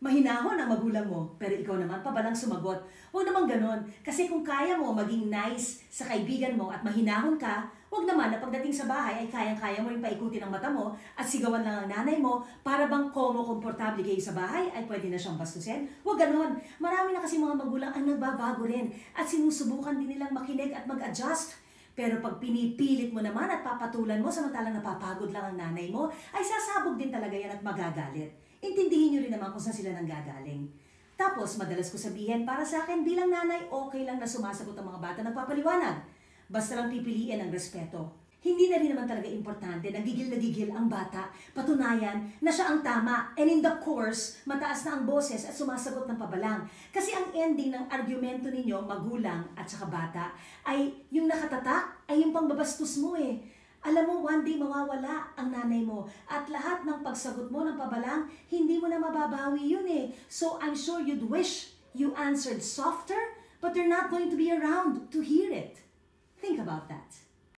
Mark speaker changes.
Speaker 1: Mahinahon ang magulang mo, pero ikaw naman pabalang sumagot. Huwag naman ganon, kasi kung kaya mo maging nice sa kaibigan mo at mahinahon ka, huwag naman na pagdating sa bahay ay kayang-kaya mo rin paikutin ang mata mo at sigawan lang ang nanay mo para bang komportable kayo sa bahay ay pwede na siyang bastusin. Huwag ganon. Marami na kasi mga magulang ang nagbabago rin at sinusubukan din nilang makinig at mag-adjust. Pero pag pinipilit mo naman at papatulan mo samantalang napapagod lang ang nanay mo, ay sasabog din talaga yan at magagalit. Intindihin nyo rin naman kung saan sila nanggagaling. Tapos, madalas ko sabihin, para sa akin bilang nanay, okay lang na sumasagot ang mga bata nagpapaliwanag. Basta lang pipiliin ang respeto. Hindi na rin naman talaga importante na gigil ang bata. Patunayan na siya ang tama. And in the course, mataas na ang boses at sumasagot ng pabalang. Kasi ang ending ng argumento ninyo, magulang at saka bata, ay yung nakatatak, ay yung pangbabastos mo eh. Alam mo, one day mawawala ang nanay mo at lahat ng pagsagot mo ng pabalang, hindi mo na mababawi yun eh. So I'm sure you'd wish you answered softer, but they're not going to be around to hear it. Think about that.